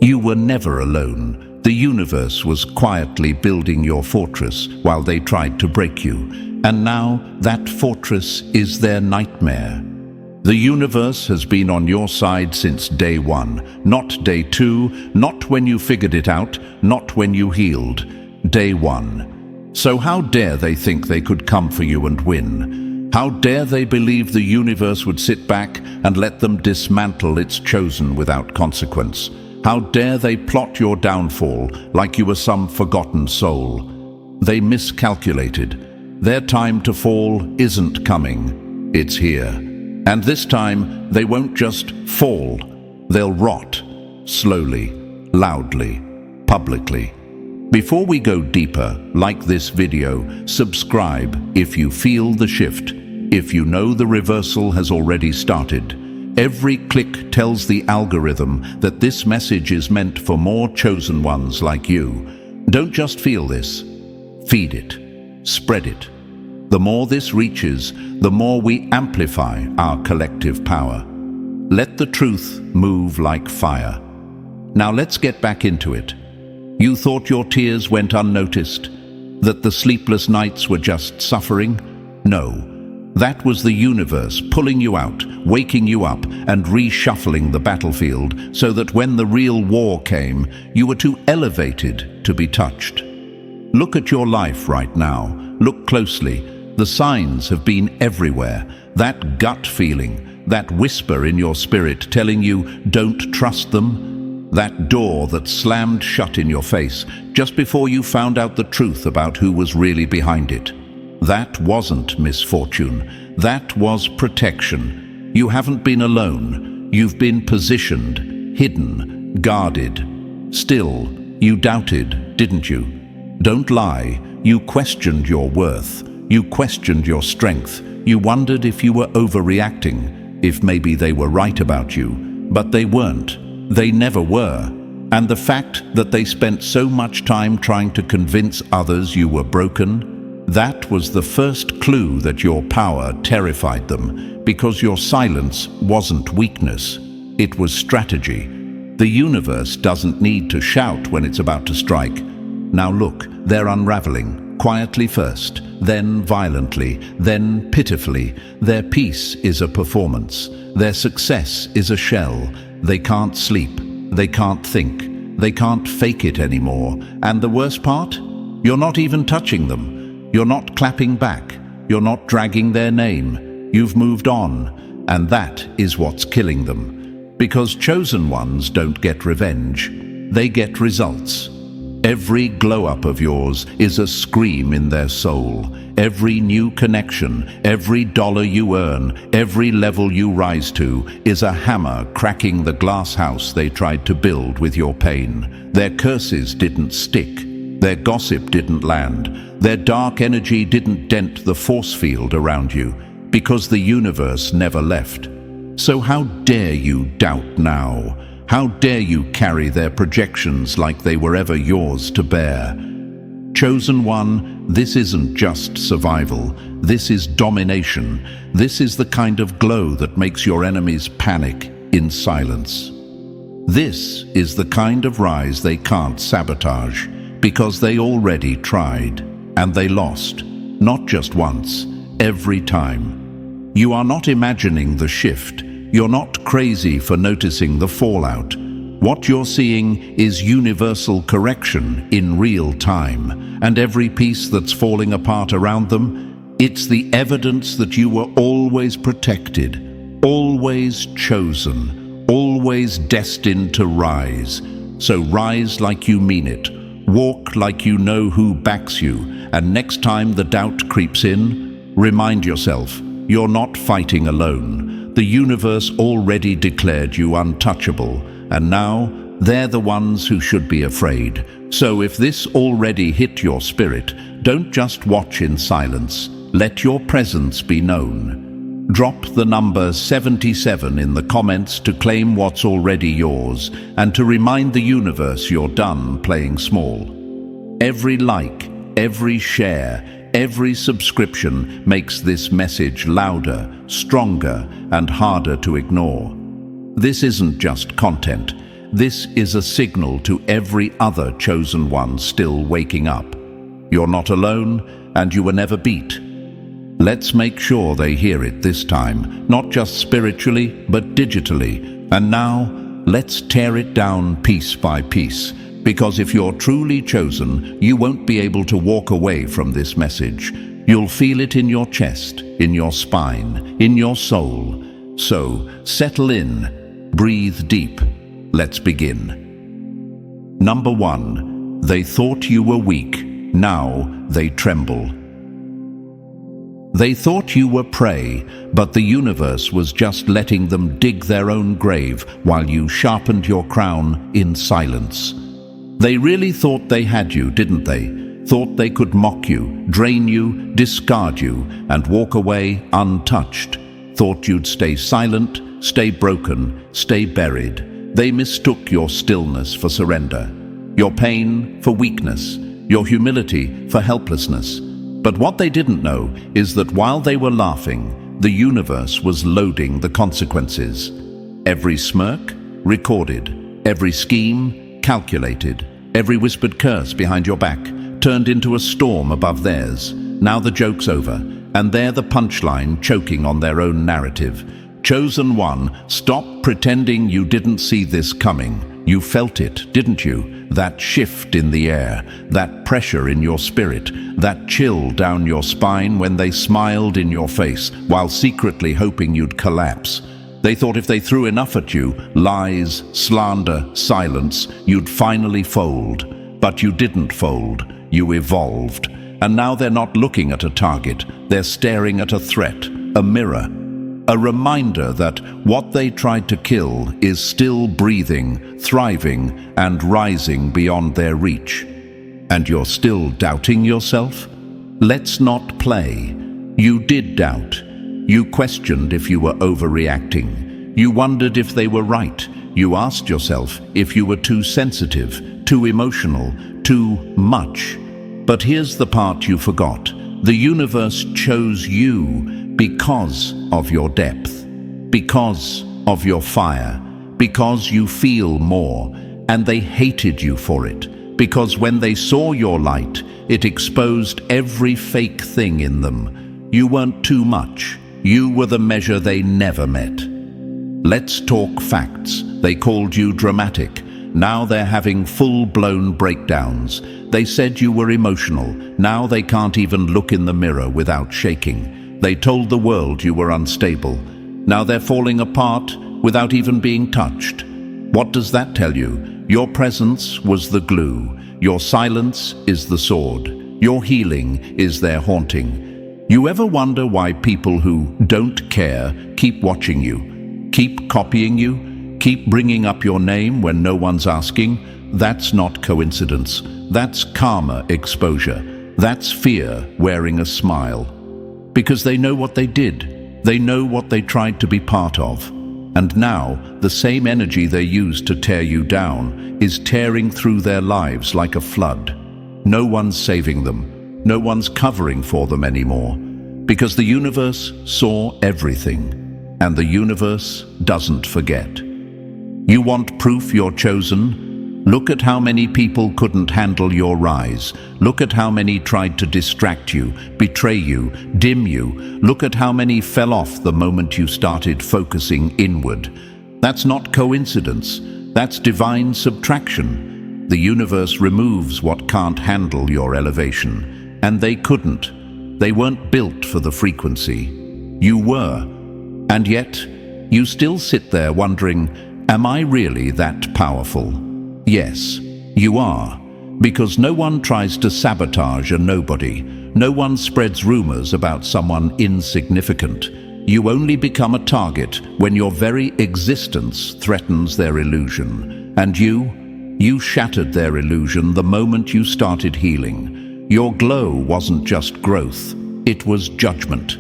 You were never alone. The universe was quietly building your fortress while they tried to break you. And now that fortress is their nightmare. The universe has been on your side since day one, not day two, not when you figured it out, not when you healed. Day one. So how dare they think they could come for you and win? How dare they believe the universe would sit back and let them dismantle its chosen without consequence? How dare they plot your downfall like you were some forgotten soul? They miscalculated. Their time to fall isn't coming, it's here. And this time, they won't just fall, they'll rot, slowly, loudly, publicly. Before we go deeper, like this video, subscribe if you feel the shift, if you know the reversal has already started. Every click tells the algorithm that this message is meant for more chosen ones like you. Don't just feel this, feed it. Spread it. The more this reaches, the more we amplify our collective power. Let the truth move like fire. Now let's get back into it. You thought your tears went unnoticed, that the sleepless nights were just suffering? No, that was the universe pulling you out, waking you up, and reshuffling the battlefield so that when the real war came, you were too elevated to be touched. Look at your life right now. Look closely. The signs have been everywhere. That gut feeling, that whisper in your spirit telling you don't trust them, that door that slammed shut in your face just before you found out the truth about who was really behind it. That wasn't misfortune. That was protection. You haven't been alone. You've been positioned, hidden, guarded. Still, you doubted, didn't you? Don't lie. You questioned your worth. You questioned your strength. You wondered if you were overreacting, if maybe they were right about you. But they weren't. They never were. And the fact that they spent so much time trying to convince others you were broken, that was the first clue that your power terrified them, because your silence wasn't weakness. It was strategy. The universe doesn't need to shout when it's about to strike. Now look, they're unraveling, quietly first, then violently, then pitifully. Their peace is a performance. Their success is a shell. They can't sleep. They can't think. They can't fake it anymore. And the worst part? You're not even touching them. You're not clapping back. You're not dragging their name. You've moved on. And that is what's killing them. Because chosen ones don't get revenge. They get results. Every glow-up of yours is a scream in their soul. Every new connection, every dollar you earn, every level you rise to is a hammer cracking the glass house they tried to build with your pain. Their curses didn't stick. Their gossip didn't land. Their dark energy didn't dent the force field around you, because the universe never left. So how dare you doubt now? How dare you carry their projections like they were ever yours to bear? Chosen one, this isn't just survival. This is domination. This is the kind of glow that makes your enemies panic in silence. This is the kind of rise they can't sabotage, because they already tried, and they lost. Not just once, every time. You are not imagining the shift. You're not crazy for noticing the fallout. What you're seeing is universal correction in real time, and every piece that's falling apart around them, it's the evidence that you were always protected, always chosen, always destined to rise. So rise like you mean it. Walk like you know who backs you, and next time the doubt creeps in, remind yourself, you're not fighting alone. The universe already declared you untouchable, and now they're the ones who should be afraid. So if this already hit your spirit, don't just watch in silence. Let your presence be known. Drop the number 77 in the comments to claim what's already yours, and to remind the universe you're done playing small. Every like, every share, every subscription makes this message louder, stronger, and harder to ignore. This isn't just content. this is a signal to every other chosen one still waking up. You're not alone, and you were never beat. Let's make sure they hear it this time, not just spiritually, but digitally. And now, let's tear it down piece by piece. Because if you're truly chosen, you won't be able to walk away from this message. You'll feel it in your chest, in your spine, in your soul. So, settle in, breathe deep. Let's begin. Number 1, they thought you were weak. Now they tremble. They thought you were prey, but the universe was just letting them dig their own grave while you sharpened your crown in silence. They really thought they had you, didn't they? Thought they could mock you, drain you, discard you, and walk away untouched. Thought you'd stay silent, stay broken, stay buried. They mistook your stillness for surrender, your pain for weakness, your humility for helplessness. But what they didn't know is that while they were laughing, the universe was loading the consequences. Every smirk, recorded. Every scheme, calculated. Every whispered curse behind your back, turned into a storm above theirs. Now the joke's over, and they're the punchline choking on their own narrative. Chosen one, stop pretending you didn't see this coming. You felt it, didn't you? That shift in the air, that pressure in your spirit, that chill down your spine when they smiled in your face while secretly hoping you'd collapse. They thought if they threw enough at you, lies, slander, silence, you'd finally fold. But you didn't fold, you evolved. And now they're not looking at a target, they're staring at a threat, a mirror. A reminder that what they tried to kill is still breathing, thriving, and rising beyond their reach. And you're still doubting yourself? Let's not play. You did doubt. You questioned if you were overreacting. You wondered if they were right. You asked yourself if you were too sensitive, too emotional, too much. But here's the part you forgot. The universe chose you because of your depth, because of your fire, because you feel more, and they hated you for it, because when they saw your light, it exposed every fake thing in them. You weren't too much. You were the measure they never met. Let's talk facts. They called you dramatic. Now they're having full-blown breakdowns. They said you were emotional. Now they can't even look in the mirror without shaking. They told the world you were unstable. Now they're falling apart without even being touched. What does that tell you? Your presence was the glue. Your silence is the sword. Your healing is their haunting. You ever wonder why people who don't care keep watching you, keep copying you, keep bringing up your name when no one's asking? That's not coincidence. That's karma exposure. That's fear wearing a smile. Because they know what they did. They know what they tried to be part of. And now, the same energy they used to tear you down is tearing through their lives like a flood. No one's saving them. No one's covering for them anymore. Because the universe saw everything. And the universe doesn't forget. You want proof you're chosen? Look at how many people couldn't handle your rise. Look at how many tried to distract you, betray you, dim you. Look at how many fell off the moment you started focusing inward. That's not coincidence. That's divine subtraction. The universe removes what can't handle your elevation. And they couldn't. They weren't built for the frequency. You were. And yet, you still sit there wondering, am I really that powerful? Yes, you are, because no one tries to sabotage a nobody. No one spreads rumors about someone insignificant. You only become a target when your very existence threatens their illusion. And you shattered their illusion the moment you started healing. Your glow wasn't just growth, it was judgment.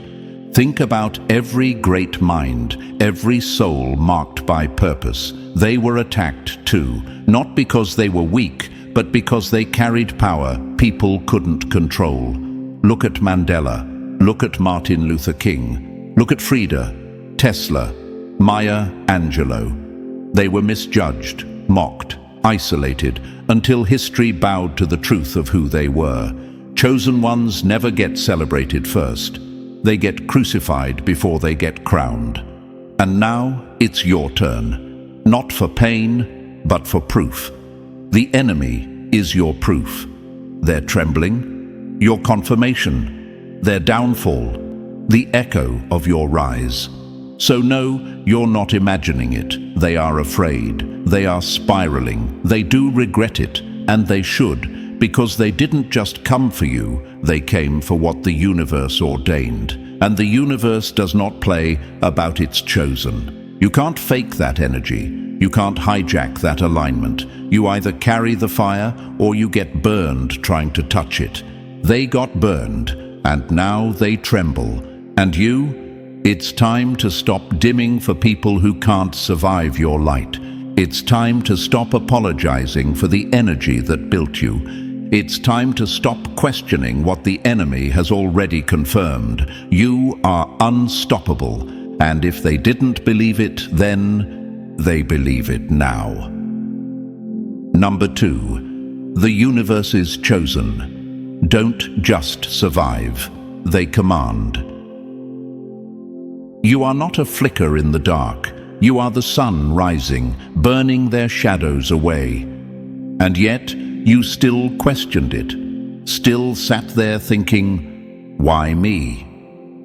Think about every great mind, every soul marked by purpose. They were attacked too, not because they were weak, but because they carried power people couldn't control. Look at Mandela, look at Martin Luther King, look at Frida, Tesla, Maya Angelou. They were misjudged, mocked, isolated, until history bowed to the truth of who they were. Chosen ones never get celebrated first. They get crucified before they get crowned. And now it's your turn. Not for pain, but for proof. The enemy is your proof. Their trembling, your confirmation. Their downfall, the echo of your rise. So no, you're not imagining it. They are afraid. They are spiraling. They do regret it, and they should, because they didn't just come for you, they came for what the universe ordained. And the universe does not play about its chosen. You can't fake that energy. You can't hijack that alignment. You either carry the fire or you get burned trying to touch it. They got burned, and now they tremble. And you? It's time to stop dimming for people who can't survive your light. It's time to stop apologizing for the energy that built you. It's time to stop questioning what the enemy has already confirmed. You are unstoppable, and if they didn't believe it then, they believe it now. Number 2. The universe is chosen. Don't just survive. They command. You are not a flicker in the dark. You are the sun rising, burning their shadows away. And yet, you still questioned it. Still sat there thinking, why me?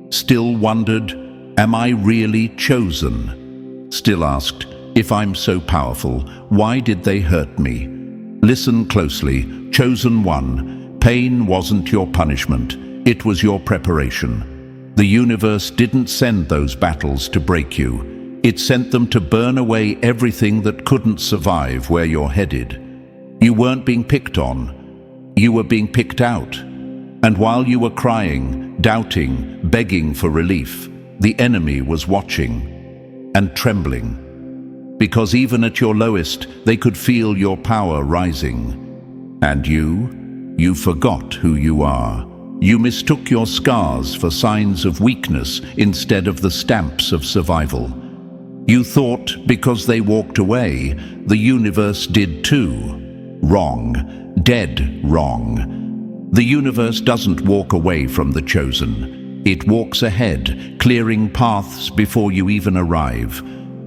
Still wondered, am I really chosen? Still asked, if I'm so powerful, why did they hurt me? Listen closely, chosen one. Pain wasn't your punishment. It was your preparation. The universe didn't send those battles to break you. It sent them to burn away everything that couldn't survive where you're headed. You weren't being picked on. You were being picked out. And while you were crying, doubting, begging for relief, the enemy was watching and trembling. Because even at your lowest, they could feel your power rising. And you forgot who you are. You mistook your scars for signs of weakness instead of the stamps of survival. You thought because they walked away, the universe did too. Wrong. Dead wrong. The universe doesn't walk away from the chosen. It walks ahead, clearing paths before you even arrive.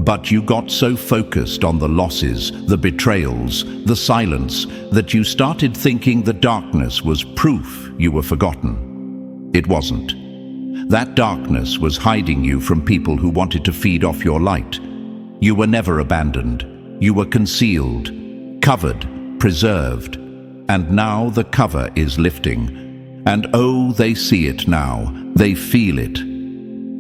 But you got so focused on the losses, the betrayals, the silence, that you started thinking the darkness was proof you were forgotten. It wasn't. That darkness was hiding you from people who wanted to feed off your light. You were never abandoned. You were concealed, covered, preserved. And now the cover is lifting. And oh, they see it now. They feel it.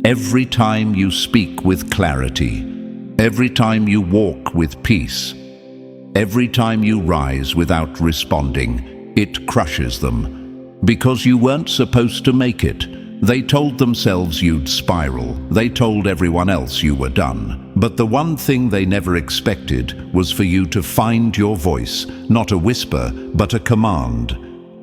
Every time you speak with clarity, every time you walk with peace, every time you rise without responding, it crushes them. Because you weren't supposed to make it. They told themselves you'd spiral. They told everyone else you were done. But the one thing they never expected was for you to find your voice, not a whisper, but a command.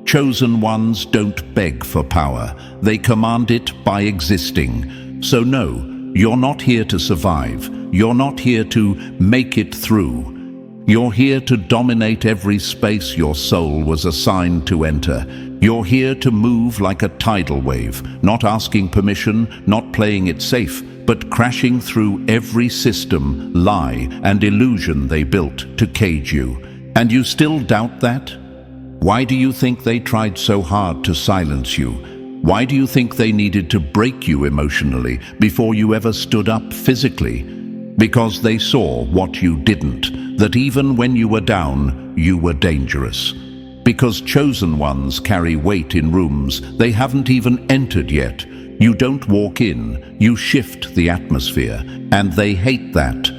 Chosen ones don't beg for power. They command it by existing. So no, you're not here to survive. You're not here to make it through. You're here to dominate every space your soul was assigned to enter. You're here to move like a tidal wave, not asking permission, not playing it safe, but crashing through every system, lie, and illusion they built to cage you. And you still doubt that? Why do you think they tried so hard to silence you? Why do you think they needed to break you emotionally before you ever stood up physically? Because they saw what you didn't, that even when you were down, you were dangerous. Because chosen ones carry weight in rooms they haven't even entered yet. You don't walk in, you shift the atmosphere, and they hate that.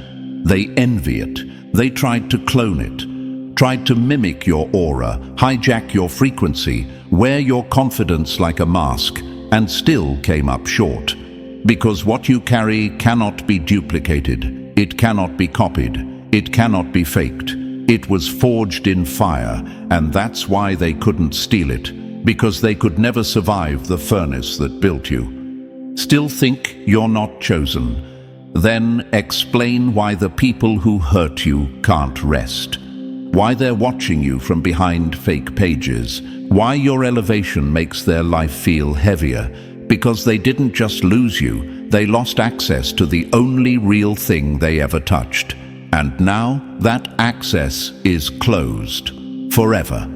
They envy it. They tried to clone it, tried to mimic your aura, hijack your frequency, wear your confidence like a mask, and still came up short. Because what you carry cannot be duplicated, it cannot be copied, it cannot be faked. It was forged in fire, and that's why they couldn't steal it, because they could never survive the furnace that built you. Still think you're not chosen. Then explain why the people who hurt you can't rest. Why they're watching you from behind fake pages. Why your elevation makes their life feel heavier. Because they didn't just lose you, they lost access to the only real thing they ever touched. And now that access is closed. Forever.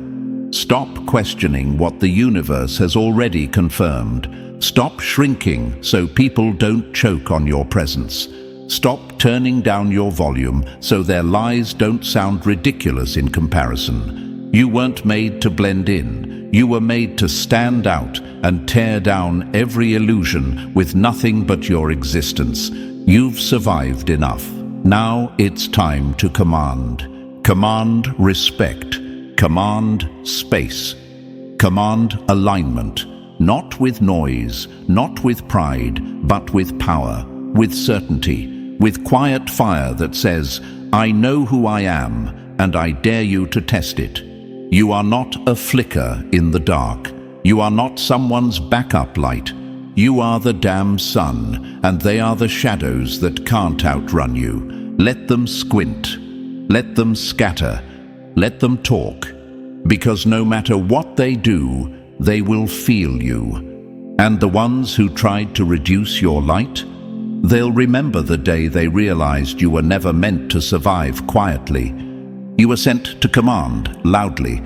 Stop questioning what the universe has already confirmed. Stop shrinking so people don't choke on your presence. Stop turning down your volume so their lies don't sound ridiculous in comparison. You weren't made to blend in. You were made to stand out and tear down every illusion with nothing but your existence. You've survived enough. Now it's time to command. Command respect. Command space. Command alignment. Not with noise, not with pride, but with power, with certainty, with quiet fire that says, I know who I am, and I dare you to test it. You are not a flicker in the dark. You are not someone's backup light. You are the damn sun, and they are the shadows that can't outrun you. Let them squint. Let them scatter. Let them talk. Because no matter what they do, they will feel you. And the ones who tried to reduce your light, they'll remember the day they realized you were never meant to survive quietly. You were sent to command loudly.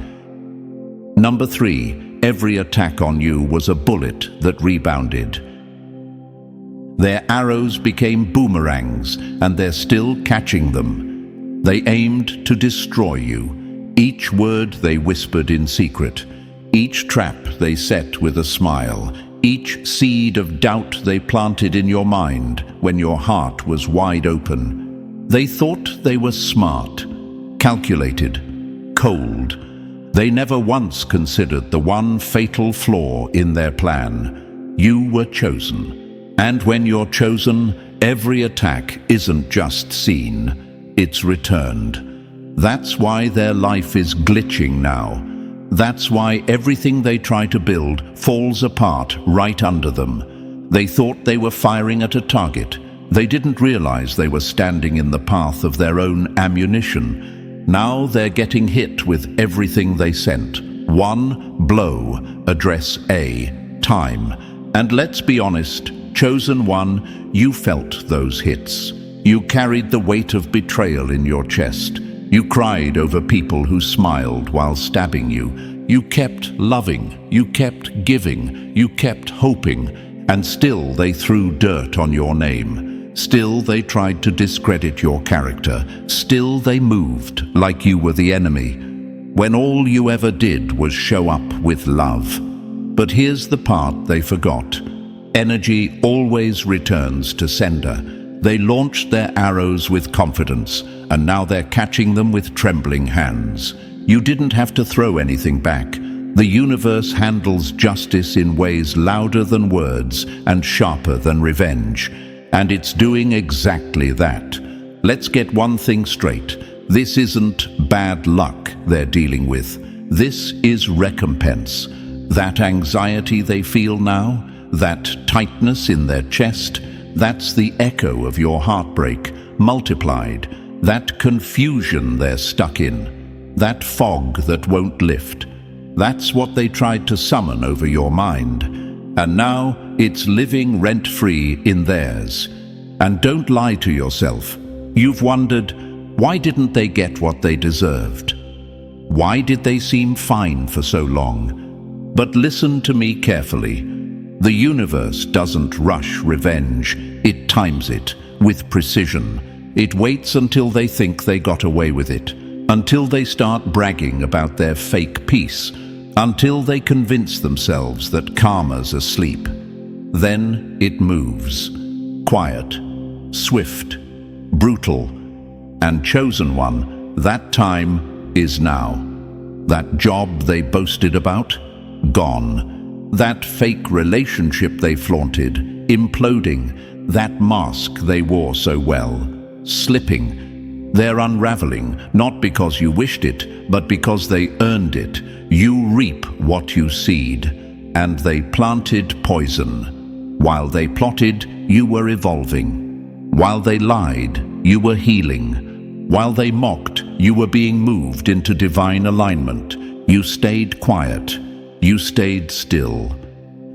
Number 3, every attack on you was a bullet that rebounded. Their arrows became boomerangs, and they're still catching them. They aimed to destroy you. Each word they whispered in secret. Each trap they set with a smile. Each seed of doubt they planted in your mind when your heart was wide open. They thought they were smart, calculated, cold. They never once considered the one fatal flaw in their plan. You were chosen. And when you're chosen, every attack isn't just seen, it's returned. That's why their life is glitching now. That's why everything they try to build falls apart right under them. They thought they were firing at a target. They didn't realize they were standing in the path of their own ammunition. Now they're getting hit with everything they sent. One blow, address A, time. And let's be honest, chosen one, you felt those hits. You carried the weight of betrayal in your chest. You cried over people who smiled while stabbing you. You kept loving, you kept giving, you kept hoping, and still they threw dirt on your name. Still they tried to discredit your character. Still they moved like you were the enemy, when all you ever did was show up with love. But here's the part they forgot. Energy always returns to sender. They launched their arrows with confidence, and now they're catching them with trembling hands. You didn't have to throw anything back. The universe handles justice in ways louder than words and sharper than revenge. And it's doing exactly that. Let's get one thing straight. This isn't bad luck they're dealing with. This is recompense. That anxiety they feel now, that tightness in their chest, that's the echo of your heartbreak, multiplied. That confusion they're stuck in, that fog that won't lift. That's what they tried to summon over your mind. And now it's living rent-free in theirs. And don't lie to yourself. You've wondered, why didn't they get what they deserved? Why did they seem fine for so long? But listen to me carefully. The universe doesn't rush revenge. It times it with precision. It waits until they think they got away with it, until they start bragging about their fake peace, until they convince themselves that karma's asleep. Then it moves. Quiet, swift, brutal, and chosen one. That time is now. That job they boasted about, gone. That fake relationship they flaunted, imploding. That mask they wore so well, slipping. They're unraveling, not because you wished it, but because they earned it. You reap what you seed, and they planted poison. While they plotted, you were evolving. While they lied, you were healing. While they mocked, you were being moved into divine alignment. You stayed quiet. You stayed still.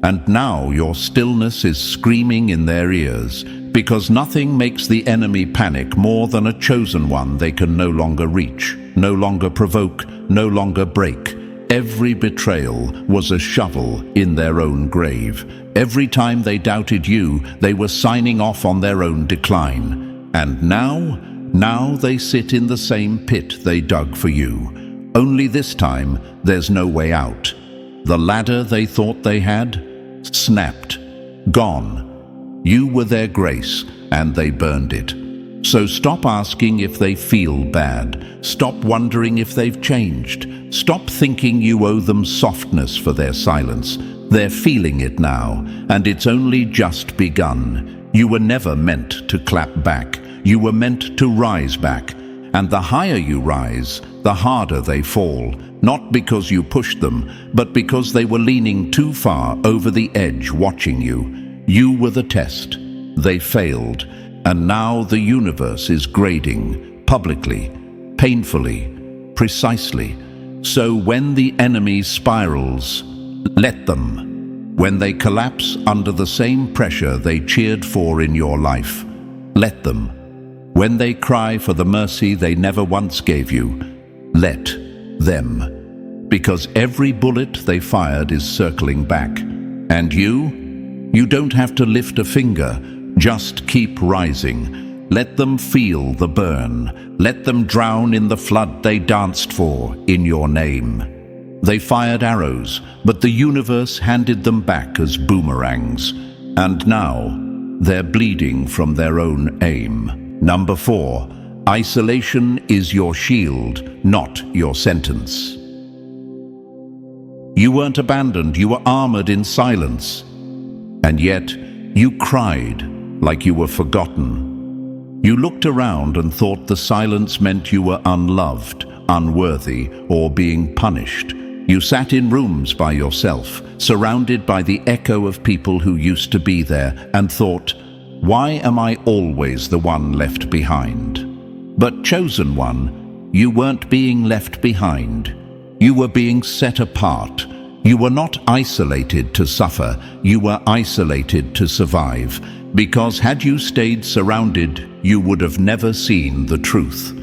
And now your stillness is screaming in their ears, because nothing makes the enemy panic more than a chosen one they can no longer reach, no longer provoke, no longer break. Every betrayal was a shovel in their own grave. Every time they doubted you, they were signing off on their own decline. And now they sit in the same pit they dug for you. Only this time, there's no way out. The ladder they thought they had snapped, gone. You were their grace, and they burned it. So stop asking if they feel bad. Stop wondering if they've changed. Stop thinking you owe them softness for their silence. They're feeling it now, and it's only just begun. You were never meant to clap back. You were meant to rise back. And the higher you rise, the harder they fall. Not because you pushed them, but because they were leaning too far over the edge watching you. You were the test. They failed. And now the universe is grading, publicly, painfully, precisely. So when the enemy spirals, let them. When they collapse under the same pressure they cheered for in your life, let them. When they cry for the mercy they never once gave you, let them. Because every bullet they fired is circling back. And you don't have to lift a finger, just keep rising. Let them feel the burn. Let them drown in the flood they danced for in your name. They fired arrows, but the universe handed them back as boomerangs. And now, they're bleeding from their own aim. Number 4, isolation is your shield, not your sentence. You weren't abandoned, you were armored in silence. And yet, you cried like you were forgotten. You looked around and thought the silence meant you were unloved, unworthy, or being punished. You sat in rooms by yourself, surrounded by the echo of people who used to be there, and thought, why am I always the one left behind? But chosen one, you weren't being left behind. You were being set apart. You were not isolated to suffer, you were isolated to survive. Because had you stayed surrounded, you would have never seen the truth.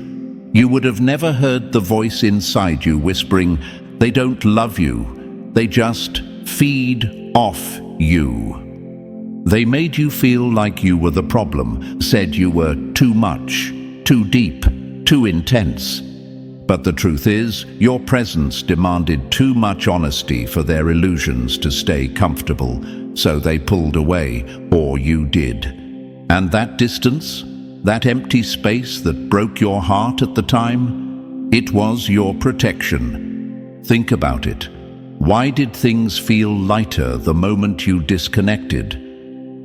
You would have never heard the voice inside you whispering, they don't love you, they just feed off you. They made you feel like you were the problem, said you were too much, too deep, too intense. But the truth is, your presence demanded too much honesty for their illusions to stay comfortable, so they pulled away, or you did. And that distance, that empty space that broke your heart at the time, it was your protection. Think about it. Why did things feel lighter the moment you disconnected?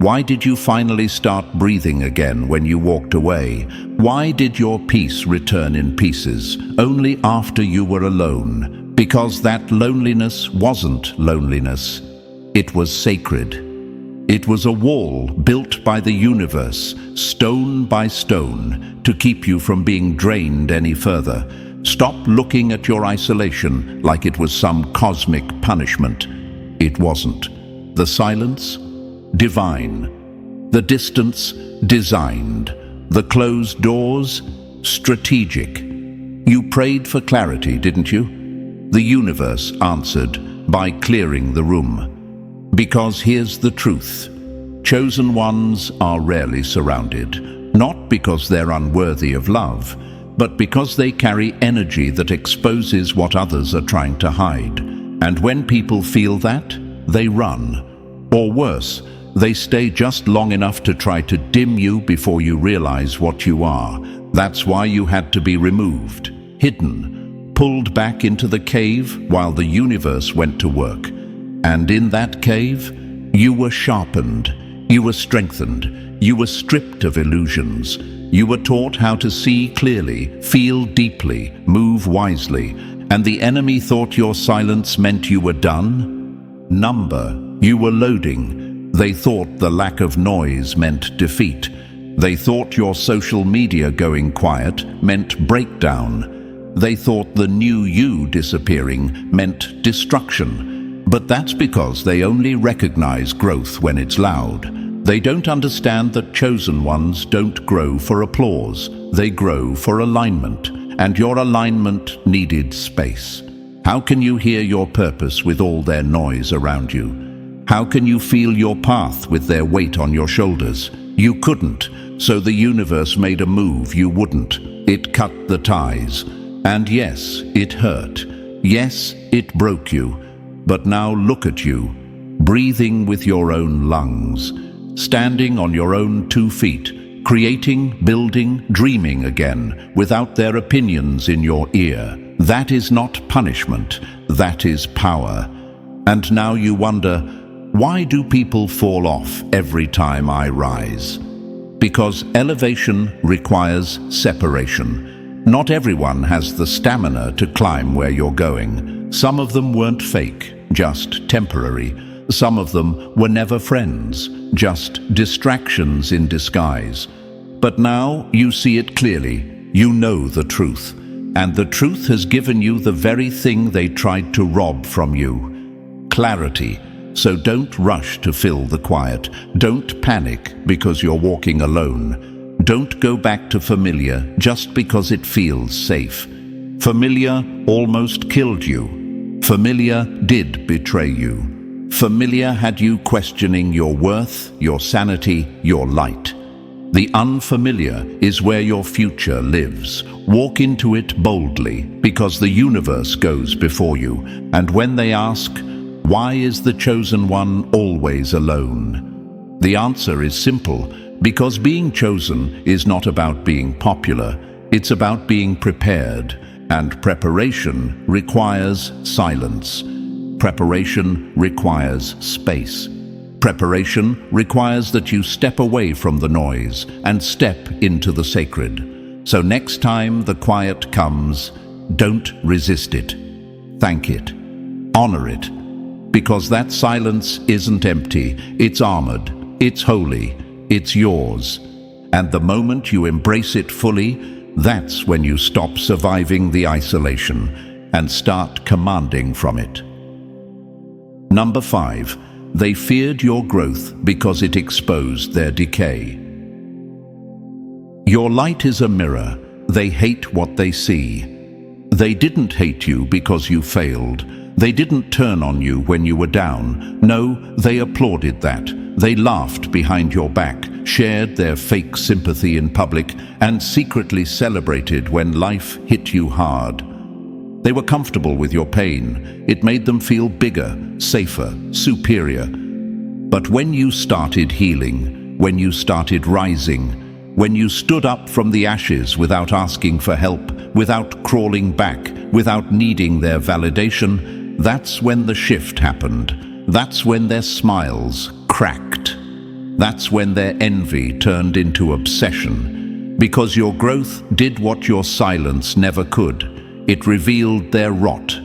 Why did you finally start breathing again when you walked away? Why did your peace return in pieces, only after you were alone? Because that loneliness wasn't loneliness. It was sacred. It was a wall built by the universe, stone by stone, to keep you from being drained any further. Stop looking at your isolation like it was some cosmic punishment. It wasn't. The silence? Divine. The distance, designed. The closed doors, strategic. You prayed for clarity, didn't you? The universe answered by clearing the room. Because here's the truth. Chosen ones are rarely surrounded, not because they're unworthy of love, but because they carry energy that exposes what others are trying to hide. And when people feel that, they run. Or worse, they stay just long enough to try to dim you before you realize what you are. That's why you had to be removed, hidden, pulled back into the cave while the universe went to work. And in that cave, you were sharpened, you were strengthened, you were stripped of illusions. You were taught how to see clearly, feel deeply, move wisely. And the enemy thought your silence meant you were done? You were loading. They thought the lack of noise meant defeat. They thought your social media going quiet meant breakdown. They thought the new you disappearing meant destruction. But that's because they only recognize growth when it's loud. They don't understand that chosen ones don't grow for applause. They grow for alignment, and your alignment needed space. How can you hear your purpose with all their noise around you? How can you feel your path with their weight on your shoulders? You couldn't, so the universe made a move you wouldn't. It cut the ties. And yes, it hurt. Yes, it broke you. But now look at you, breathing with your own lungs, standing on your own 2 feet, creating, building, dreaming again, without their opinions in your ear. That is not punishment, that is power. And now you wonder, why do people fall off every time I rise? Because elevation requires separation. Not everyone has the stamina to climb where you're going. Some of them weren't fake, just temporary. Some of them were never friends, just distractions in disguise. But now you see it clearly. You know the truth. And the truth has given you the very thing they tried to rob from you. Clarity. So don't rush to fill the quiet. Don't panic because you're walking alone. Don't go back to familiar just because it feels safe. Familiar almost killed you. Familiar did betray you. Familiar had you questioning your worth, your sanity, your light. The unfamiliar is where your future lives. Walk into it boldly, because the universe goes before you. And when they ask, why is the chosen one always alone? The answer is simple, because being chosen is not about being popular. It's about being prepared, and preparation requires silence. Preparation requires space. Preparation requires that you step away from the noise and step into the sacred. So next time the quiet comes, don't resist it. Thank it. Honor it. Because that silence isn't empty. It's armored. It's holy. It's yours. And the moment you embrace it fully, that's when you stop surviving the isolation and start commanding from it. Number 5, they feared your growth because it exposed their decay. Your light is a mirror. They hate what they see. They didn't hate you because you failed. They didn't turn on you when you were down. No, they applauded that. They laughed behind your back, shared their fake sympathy in public, and secretly celebrated when life hit you hard. They were comfortable with your pain. It made them feel bigger, safer, superior. But when you started healing, when you started rising, when you stood up from the ashes without asking for help, without crawling back, without needing their validation, that's when the shift happened. That's when their smiles cracked. That's when their envy turned into obsession. Because your growth did what your silence never could. It revealed their rot.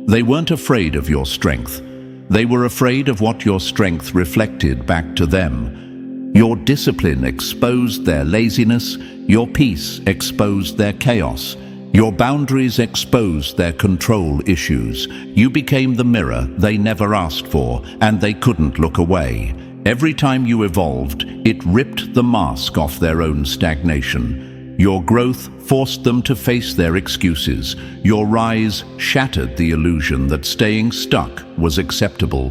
They weren't afraid of your strength. They were afraid of what your strength reflected back to them. Your discipline exposed their laziness. Your peace exposed their chaos. Your boundaries exposed their control issues. You became the mirror they never asked for, and they couldn't look away. Every time you evolved, it ripped the mask off their own stagnation. Your growth forced them to face their excuses. Your rise shattered the illusion that staying stuck was acceptable.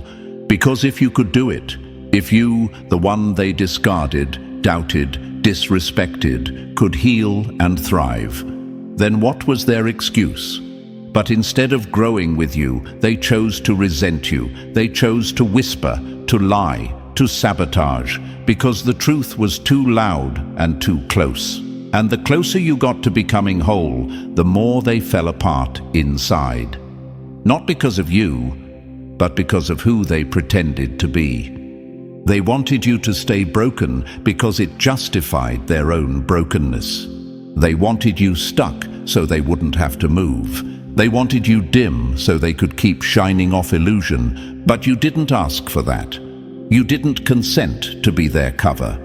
Because if you could do it, if you, the one they discarded, doubted, disrespected, could heal and thrive, then what was their excuse? But instead of growing with you, they chose to resent you. They chose to whisper, to lie, to sabotage, because the truth was too loud and too close. And the closer you got to becoming whole, the more they fell apart inside. Not because of you, but because of who they pretended to be. They wanted you to stay broken because it justified their own brokenness. They wanted you stuck so they wouldn't have to move. They wanted you dim so they could keep shining off illusion, but you didn't ask for that. You didn't consent to be their cover.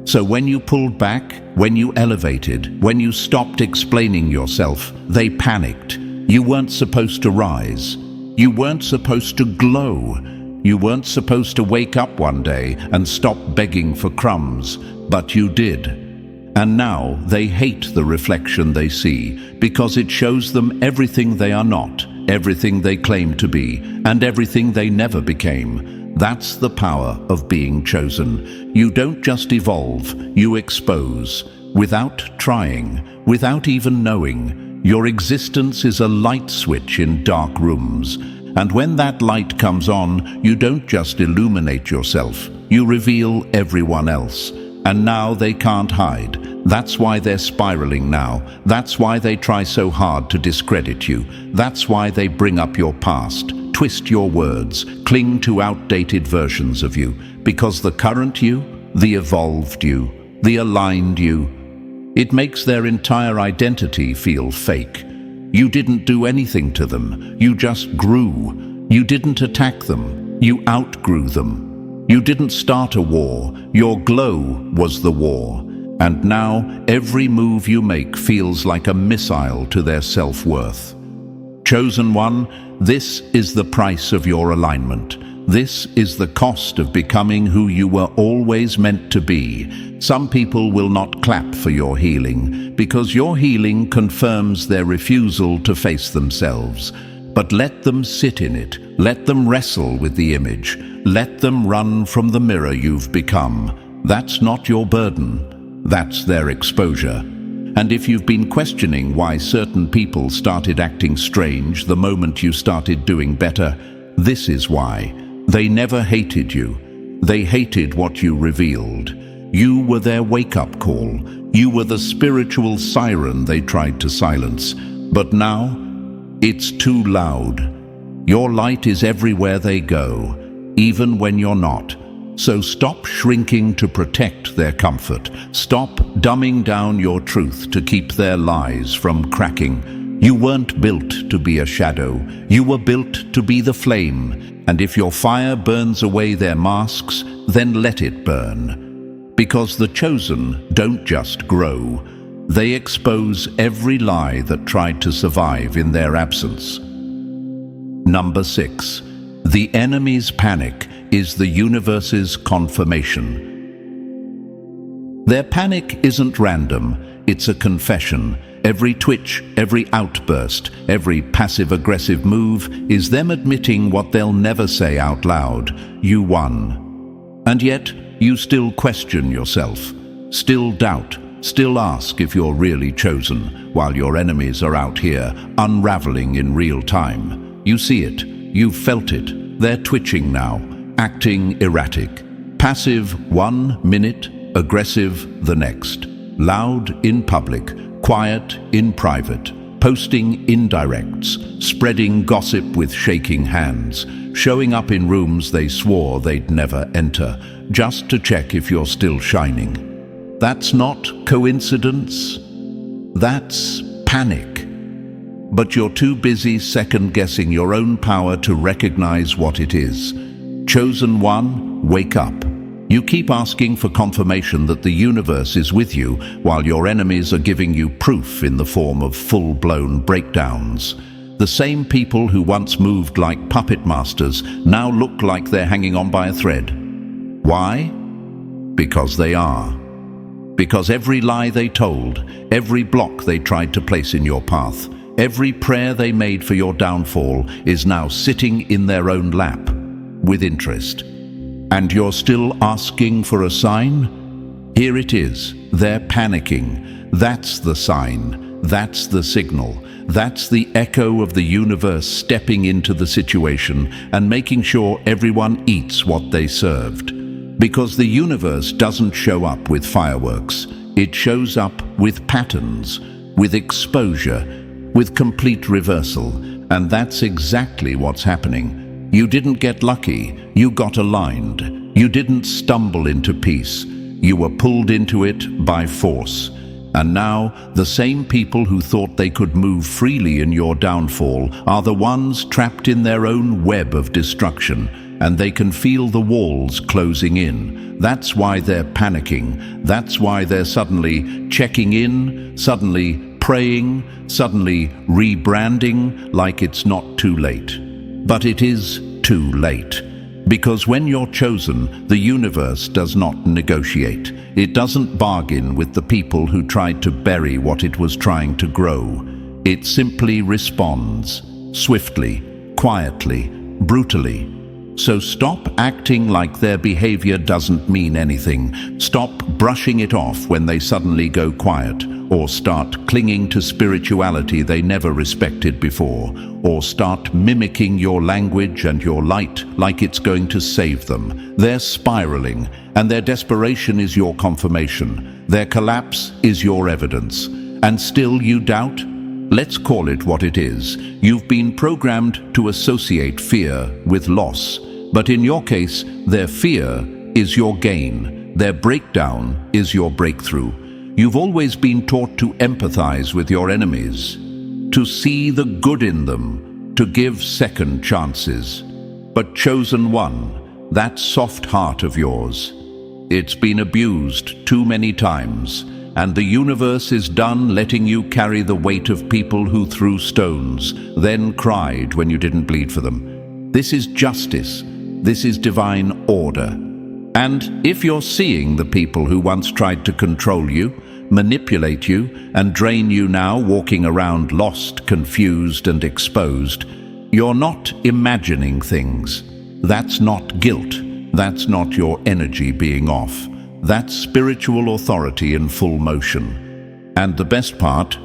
So when you pulled back, when you elevated, when you stopped explaining yourself, they panicked. You weren't supposed to rise. You weren't supposed to glow. You weren't supposed to wake up one day and stop begging for crumbs, but you did. And now they hate the reflection they see because it shows them everything they are not, everything they claim to be, and everything they never became. That's the power of being chosen. You don't just evolve, you expose. Without trying, without even knowing, your existence is a light switch in dark rooms. And when that light comes on, you don't just illuminate yourself, you reveal everyone else. And now they can't hide. That's why they're spiraling now. That's why they try so hard to discredit you. That's why they bring up your past, twist your words, cling to outdated versions of you. Because the current you, the evolved you, the aligned you, it makes their entire identity feel fake. You didn't do anything to them. You just grew. You didn't attack them. You outgrew them. You didn't start a war. Your glow was the war. And now every move you make feels like a missile to their self-worth. Chosen one, this is the price of your alignment. This is the cost of becoming who you were always meant to be. Some people will not clap for your healing because your healing confirms their refusal to face themselves. But let them sit in it. Let them wrestle with the image. Let them run from the mirror you've become. That's not your burden. That's their exposure. And if you've been questioning why certain people started acting strange the moment you started doing better, this is why. They never hated you. They hated what you revealed. You were their wake-up call. You were the spiritual siren they tried to silence. But now, it's too loud. Your light is everywhere they go, even when you're not. So stop shrinking to protect their comfort. Stop dumbing down your truth to keep their lies from cracking. You weren't built to be a shadow. You were built to be the flame. And if your fire burns away their masks, then let it burn. Because the chosen don't just grow. They expose every lie that tried to survive in their absence. Number 6. The enemy's panic is the universe's confirmation. Their panic isn't random, it's a confession. Every twitch, every outburst, every passive-aggressive move is them admitting what they'll never say out loud. You won. And yet, you still question yourself, still doubt, still ask if you're really chosen, while your enemies are out here, unraveling in real time. You see it, you've felt it, they're twitching now, acting erratic. Passive 1 minute, aggressive the next. Loud in public, quiet in private, posting indirects, spreading gossip with shaking hands, showing up in rooms they swore they'd never enter, just to check if you're still shining. That's not coincidence. That's panic. But you're too busy second-guessing your own power to recognize what it is. Chosen one, wake up. You keep asking for confirmation that the universe is with you while your enemies are giving you proof in the form of full-blown breakdowns. The same people who once moved like puppet masters now look like they're hanging on by a thread. Why? Because they are. Because every lie they told, every block they tried to place in your path, every prayer they made for your downfall is now sitting in their own lap, with interest. And you're still asking for a sign? Here it is. They're panicking. That's the sign. That's the signal. That's the echo of the universe stepping into the situation and making sure everyone eats what they served. Because the universe doesn't show up with fireworks. It shows up with patterns, with exposure, with complete reversal. And that's exactly what's happening. You didn't get lucky, you got aligned. You didn't stumble into peace. You were pulled into it by force. And now, the same people who thought they could move freely in your downfall are the ones trapped in their own web of destruction. and they can feel the walls closing in. That's why they're panicking. That's why they're suddenly checking in, suddenly praying, suddenly rebranding like it's not too late. But it is too late. Because when you're chosen, the universe does not negotiate. It doesn't bargain with the people who tried to bury what it was trying to grow. It simply responds, swiftly, quietly, brutally. So stop acting like their behavior doesn't mean anything. Stop brushing it off when they suddenly go quiet, or start clinging to spirituality they never respected before, or start mimicking your language and your light like it's going to save them. They're spiraling, and their desperation is your confirmation. Their collapse is your evidence. And still you doubt? Let's call it what it is. You've been programmed to associate fear with loss. But in your case, their fear is your gain. Their breakdown is your breakthrough. You've always been taught to empathize with your enemies, to see the good in them, to give second chances. But chosen one, that soft heart of yours, it's been abused too many times. And the universe is done letting you carry the weight of people who threw stones, then cried when you didn't bleed for them. This is justice. This is divine order. And if you're seeing the people who once tried to control you, manipulate you, and drain you now walking around lost, confused, and exposed, you're not imagining things. That's not guilt. That's not your energy being off. That's spiritual authority in full motion. And the best part,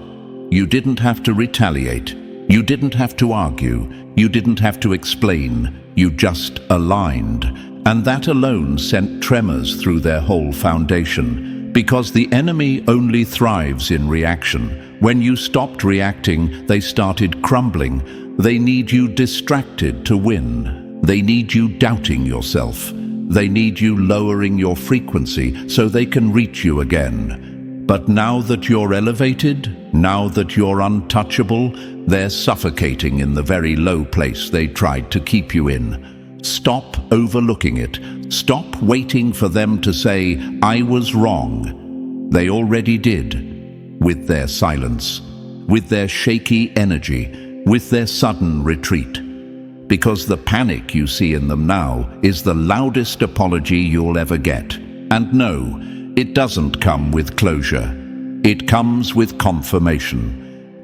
you didn't have to retaliate. You didn't have to argue. You didn't have to explain. You just aligned. And that alone sent tremors through their whole foundation. Because the enemy only thrives in reaction. When you stopped reacting, they started crumbling. They need you distracted to win. They need you doubting yourself. They need you lowering your frequency so they can reach you again. But now that you're elevated, now that you're untouchable, they're suffocating in the very low place they tried to keep you in. Stop overlooking it. Stop waiting for them to say, "I was wrong." They already did, with their silence, with their shaky energy, with their sudden retreat. Because the panic you see in them now is the loudest apology you'll ever get. And no, it doesn't come with closure. It comes with confirmation.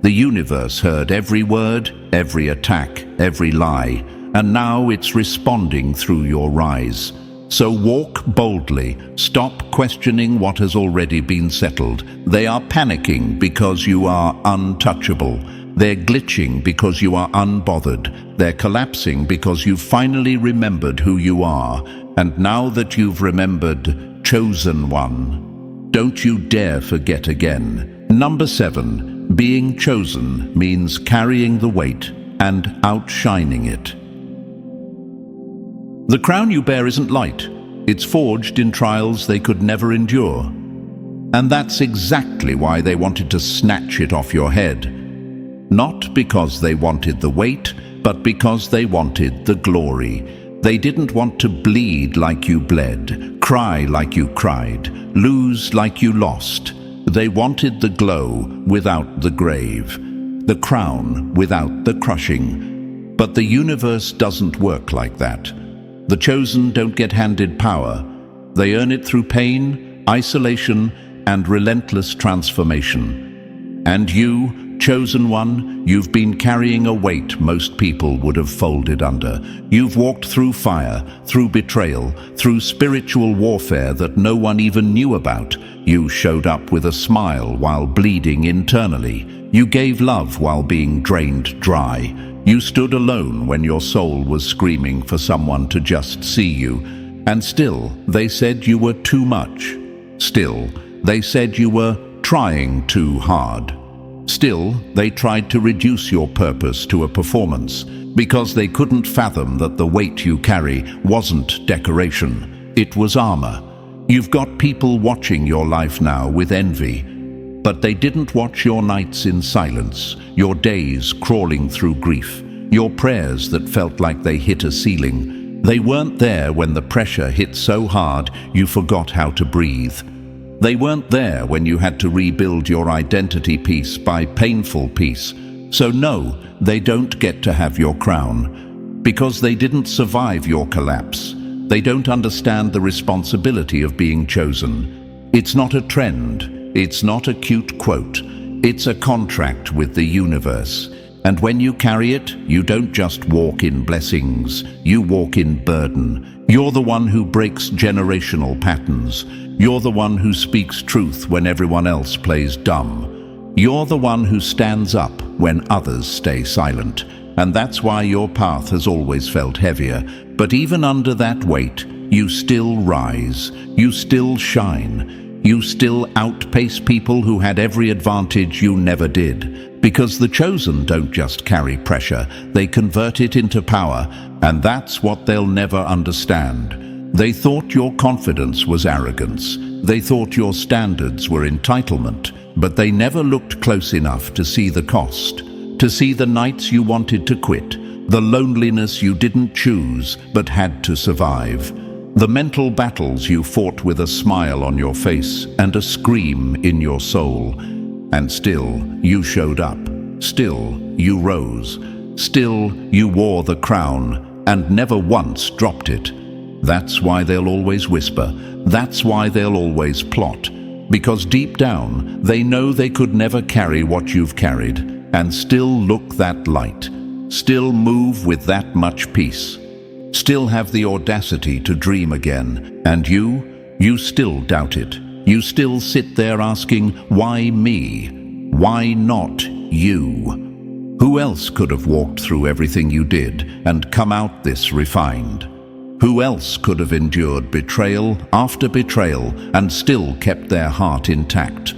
The universe heard every word, every attack, every lie, and now it's responding through your rise. So walk boldly. Stop questioning what has already been settled. They are panicking because you are untouchable. They're glitching because you are unbothered. They're collapsing because you've finally remembered who you are. And now that you've remembered, chosen one, don't you dare forget again. Number 7, being chosen means carrying the weight and outshining it. The crown you bear isn't light. It's forged in trials they could never endure. And that's exactly why they wanted to snatch it off your head. Not because they wanted the weight, but because they wanted the glory. They didn't want to bleed like you bled, cry like you cried, lose like you lost. They wanted the glow without the grave, the crown without the crushing. But the universe doesn't work like that. The chosen don't get handed power. They earn it through pain, isolation, and relentless transformation. And you, chosen one, you've been carrying a weight most people would have folded under. You've walked through fire, through betrayal, through spiritual warfare that no one even knew about. You showed up with a smile while bleeding internally. You gave love while being drained dry. You stood alone when your soul was screaming for someone to just see you. And still, they said you were too much. Still, they said you were trying too hard. Still, they tried to reduce your purpose to a performance because they couldn't fathom that the weight you carry wasn't decoration, it was armor. You've got people watching your life now with envy, but they didn't watch your nights in silence, your days crawling through grief, your prayers that felt like they hit a ceiling. They weren't there when the pressure hit so hard you forgot how to breathe. They weren't there when you had to rebuild your identity piece by painful piece. So no, they don't get to have your crown, because they didn't survive your collapse. They don't understand the responsibility of being chosen. It's not a trend. It's not a cute quote. It's a contract with the universe. And when you carry it, you don't just walk in blessings, you walk in burden. You're the one who breaks generational patterns. You're the one who speaks truth when everyone else plays dumb. You're the one who stands up when others stay silent. And that's why your path has always felt heavier. But even under that weight, you still rise. You still shine. You still outpace people who had every advantage you never did. Because the chosen don't just carry pressure, they convert it into power, and that's what they'll never understand. They thought your confidence was arrogance. They thought your standards were entitlement, but they never looked close enough to see the cost, to see the nights you wanted to quit, the loneliness you didn't choose but had to survive, the mental battles you fought with a smile on your face and a scream in your soul. And still, you showed up. Still, you rose. Still, you wore the crown and never once dropped it. That's why they'll always whisper. That's why they'll always plot. Because deep down, they know they could never carry what you've carried and still look that light. Still move with that much peace. Still have the audacity to dream again. And you still doubt it. You still sit there asking, why me? Why not you? Who else could have walked through everything you did and come out this refined? Who else could have endured betrayal after betrayal and still kept their heart intact?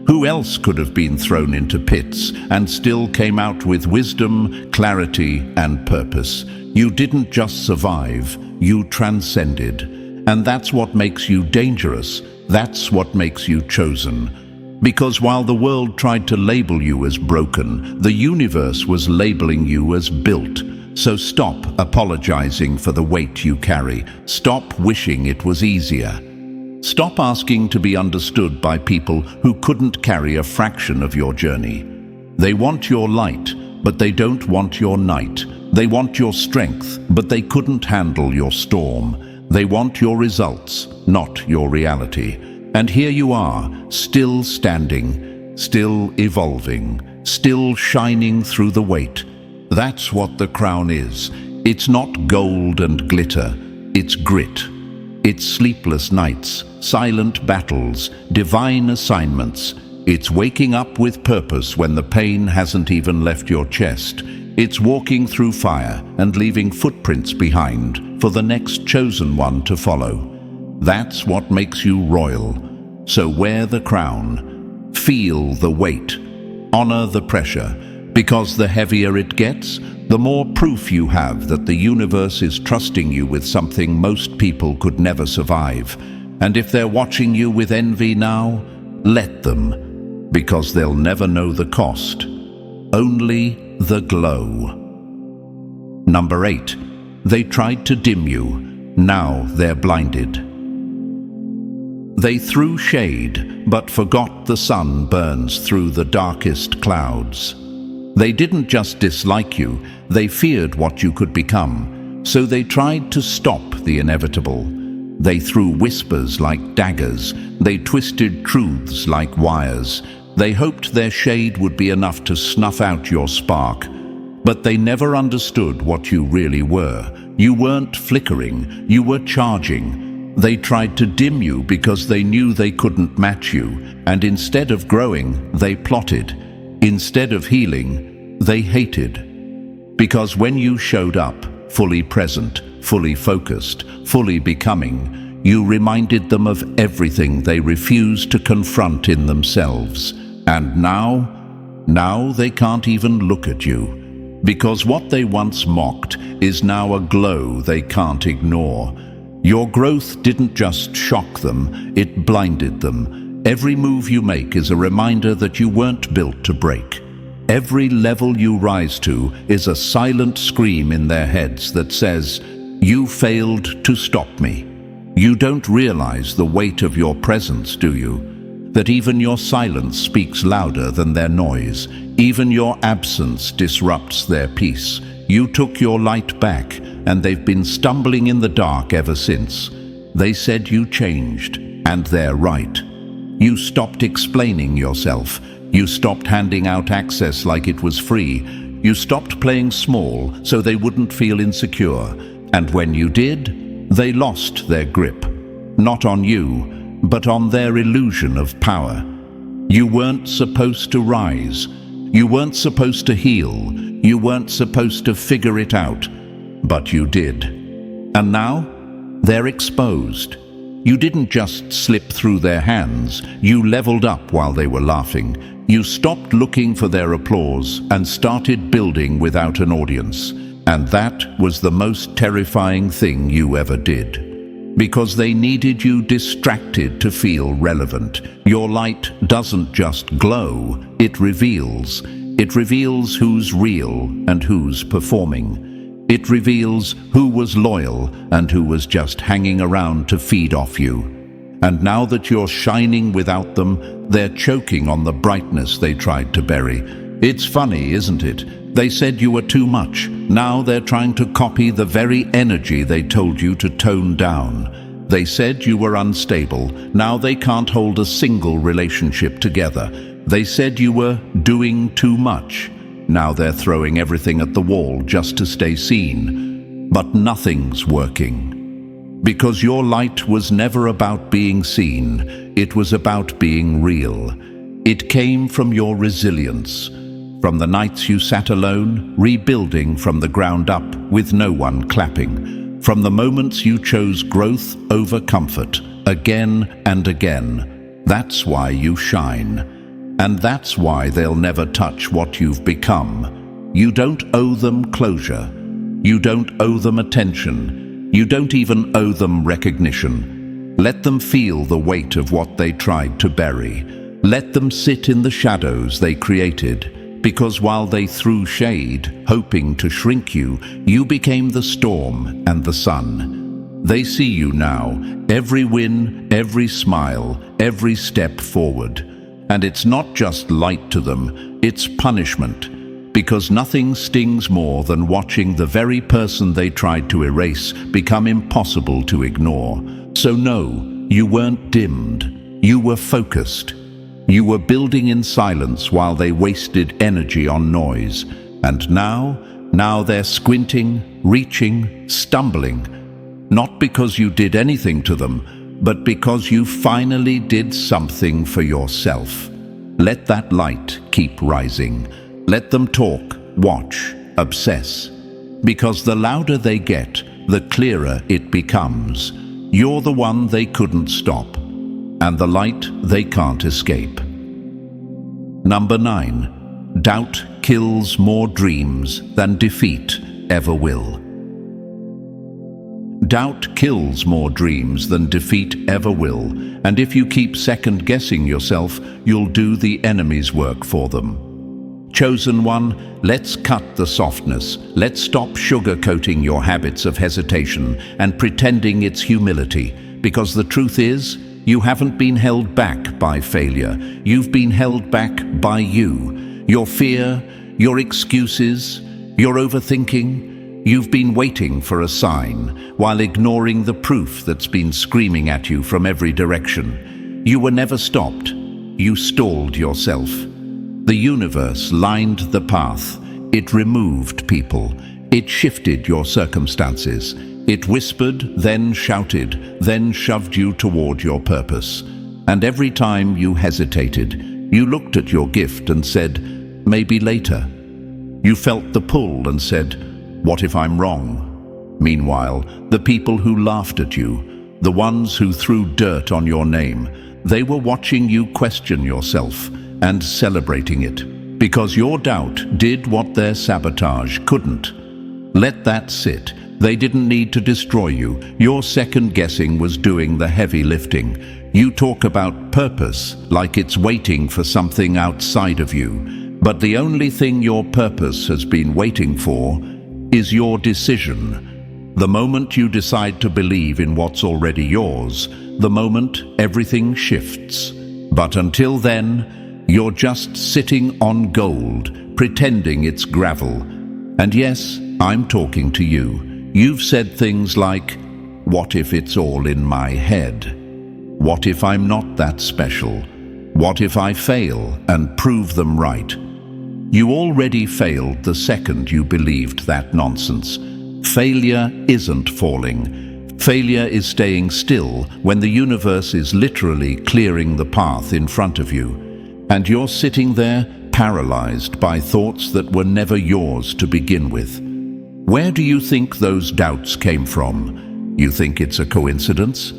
Who else could have been thrown into pits and still came out with wisdom, clarity, and purpose? You didn't just survive, you transcended. And that's what makes you dangerous. That's what makes you chosen. Because while the world tried to label you as broken, the universe was labeling you as built. So stop apologizing for the weight you carry. Stop wishing it was easier. Stop asking to be understood by people who couldn't carry a fraction of your journey. They want your light, but they don't want your night. They want your strength, but they couldn't handle your storm. They want your results, not your reality. And here you are, still standing, still evolving, still shining through the weight. That's what the crown is. It's not gold and glitter, it's grit. It's sleepless nights, silent battles, divine assignments. It's waking up with purpose when the pain hasn't even left your chest. It's walking through fire and leaving footprints behind for the next chosen one to follow. That's what makes you royal. So wear the crown, feel the weight, honor the pressure, because the heavier it gets, the more proof you have that the universe is trusting you with something most people could never survive. And if they're watching you with envy now, let them, because they'll never know the cost. Only the glow. Number 8. They tried to dim you. Now they're blinded. They threw shade, but forgot the sun burns through the darkest clouds. They didn't just dislike you, they feared what you could become. So they tried to stop the inevitable. They threw whispers like daggers. They twisted truths like wires. They hoped their shade would be enough to snuff out your spark. But they never understood what you really were. You weren't flickering, you were charging. They tried to dim you because they knew they couldn't match you. And instead of growing, they plotted. Instead of healing, they hated. Because when you showed up, fully present, fully focused, fully becoming, you reminded them of everything they refused to confront in themselves. And now they can't even look at you. Because what they once mocked is now a glow they can't ignore. Your growth didn't just shock them, it blinded them. Every move you make is a reminder that you weren't built to break. Every level you rise to is a silent scream in their heads that says, "You failed to stop me." You don't realize the weight of your presence, do you? That even your silence speaks louder than their noise. Even your absence disrupts their peace. You took your light back, and they've been stumbling in the dark ever since. They said you changed, and they're right. You stopped explaining yourself. You stopped handing out access like it was free. You stopped playing small so they wouldn't feel insecure. And when you did, they lost their grip. Not on you, but on their illusion of power. You weren't supposed to rise. You weren't supposed to heal. You weren't supposed to figure it out. But you did. And now, they're exposed. You didn't just slip through their hands. You leveled up while they were laughing. You stopped looking for their applause and started building without an audience. And that was the most terrifying thing you ever did. Because they needed you distracted to feel relevant. Your light doesn't just glow, it reveals. It reveals who's real and who's performing. It reveals who was loyal and who was just hanging around to feed off you. And now that you're shining without them, they're choking on the brightness they tried to bury. It's funny, isn't it? They said you were too much. Now they're trying to copy the very energy they told you to tone down. They said you were unstable. Now they can't hold a single relationship together. They said you were doing too much. Now they're throwing everything at the wall just to stay seen. But nothing's working. Because your light was never about being seen. It was about being real. It came from your resilience. From the nights you sat alone, rebuilding from the ground up with no one clapping. From the moments you chose growth over comfort, again and again. That's why you shine. And that's why they'll never touch what you've become. You don't owe them closure. You don't owe them attention. You don't even owe them recognition. Let them feel the weight of what they tried to bury. Let them sit in the shadows they created. Because while they threw shade, hoping to shrink you, you became the storm and the sun. They see you now, every win, every smile, every step forward. And it's not just light to them, it's punishment. Because nothing stings more than watching the very person they tried to erase become impossible to ignore. So no, you weren't dimmed, you were focused. You were building in silence while they wasted energy on noise. And now they're squinting, reaching, stumbling. Not because you did anything to them, but because you finally did something for yourself. Let that light keep rising. Let them talk, watch, obsess. Because the louder they get, the clearer it becomes. You're the one they couldn't stop. And the light they can't escape. Number 9. Doubt kills more dreams than defeat ever will. Doubt kills more dreams than defeat ever will, and if you keep second-guessing yourself, you'll do the enemy's work for them. Chosen one, let's cut the softness. Let's stop sugarcoating your habits of hesitation and pretending it's humility, because the truth is, you haven't been held back by failure. You've been held back by you. Your fear, your excuses, your overthinking. You've been waiting for a sign while ignoring the proof that's been screaming at you from every direction. You were never stopped. You stalled yourself. The universe lined the path. It removed people. It shifted your circumstances. It whispered, then shouted, then shoved you toward your purpose. And every time you hesitated, you looked at your gift and said, maybe later. You felt the pull and said, what if I'm wrong? Meanwhile, the people who laughed at you, the ones who threw dirt on your name, they were watching you question yourself and celebrating it. Because your doubt did what their sabotage couldn't. Let that sit. They didn't need to destroy you. Your second guessing was doing the heavy lifting. You talk about purpose like it's waiting for something outside of you. But the only thing your purpose has been waiting for is your decision. The moment you decide to believe in what's already yours, the moment everything shifts. But until then, you're just sitting on gold, pretending it's gravel. And yes, I'm talking to you. You've said things like, "What if it's all in my head? What if I'm not that special? What if I fail and prove them right?" You already failed the second you believed that nonsense. Failure isn't falling. Failure is staying still when the universe is literally clearing the path in front of you. And you're sitting there, paralyzed by thoughts that were never yours to begin with. Where do you think those doubts came from? You think it's a coincidence?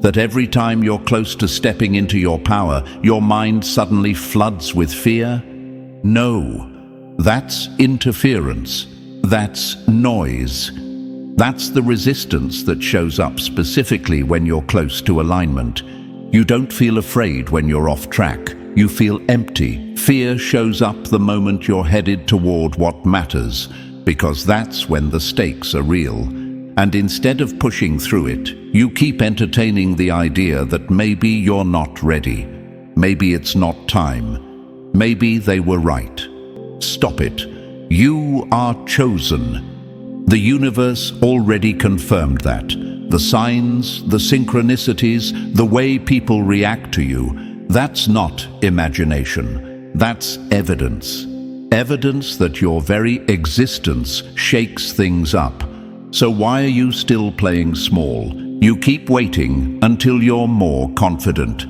That every time you're close to stepping into your power, your mind suddenly floods with fear? No, that's interference. That's noise. That's the resistance that shows up specifically when you're close to alignment. You don't feel afraid when you're off track. You feel empty. Fear shows up the moment you're headed toward what matters, because that's when the stakes are real. And instead of pushing through it, you keep entertaining the idea that maybe you're not ready. Maybe it's not time. Maybe they were right. Stop it. You are chosen. The universe already confirmed that. The signs, the synchronicities, the way people react to you, that's not imagination. That's evidence. Evidence that your very existence shakes things up. So why are you still playing small? You keep waiting until you're more confident.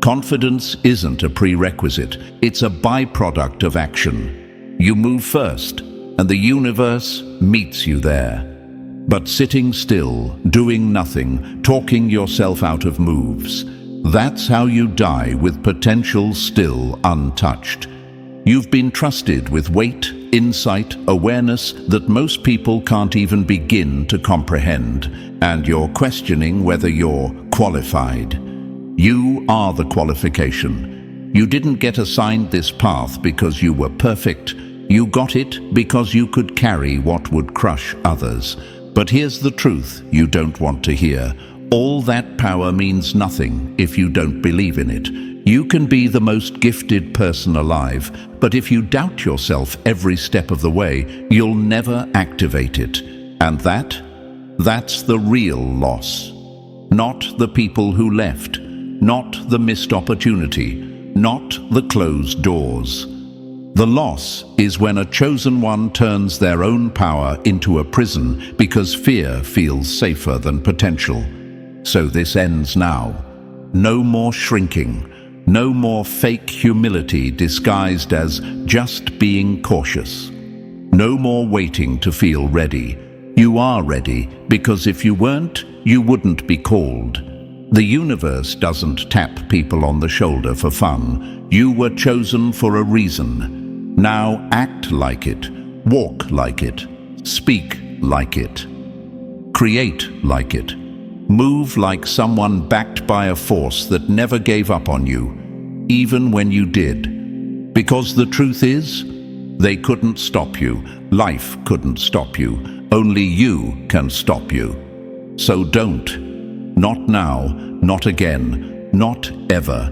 Confidence isn't a prerequisite. It's a byproduct of action. You move first, and the universe meets you there. But sitting still, doing nothing, talking yourself out of moves, that's how you die with potential still untouched. You've been trusted with weight, insight, awareness that most people can't even begin to comprehend, and you're questioning whether you're qualified. You are the qualification. You didn't get assigned this path because you were perfect. You got it because you could carry what would crush others. But here's the truth you don't want to hear. All that power means nothing if you don't believe in it. You can be the most gifted person alive, but if you doubt yourself every step of the way, you'll never activate it. And that's the real loss. Not the people who left, not the missed opportunity, not the closed doors. The loss is when a chosen one turns their own power into a prison because fear feels safer than potential. So this ends now. No more shrinking. No more fake humility disguised as just being cautious. No more waiting to feel ready. You are ready because if you weren't, you wouldn't be called. The universe doesn't tap people on the shoulder for fun. You were chosen for a reason. Now act like it, walk like it, speak like it, create like it, move like someone backed by a force that never gave up on you, even when you did. Because the truth is, they couldn't stop you, life couldn't stop you, only you can stop you. So don't. Not now, not again, not ever.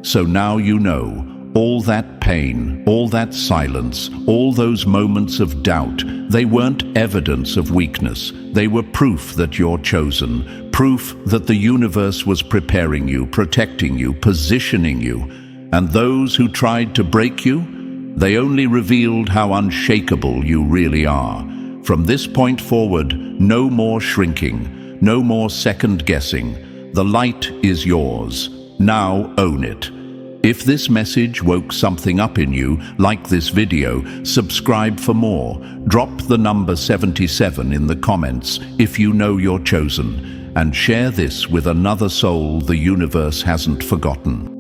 So now you know. All that pain, all that silence, all those moments of doubt, they weren't evidence of weakness. They were proof that you're chosen, proof that the universe was preparing you, protecting you, positioning you. And those who tried to break you, they only revealed how unshakable you really are. From this point forward, no more shrinking, no more second guessing. The light is yours. Now own it. If this message woke something up in you, like this video, subscribe for more. Drop the number 77 in the comments if you know you're chosen, and share this with another soul the universe hasn't forgotten.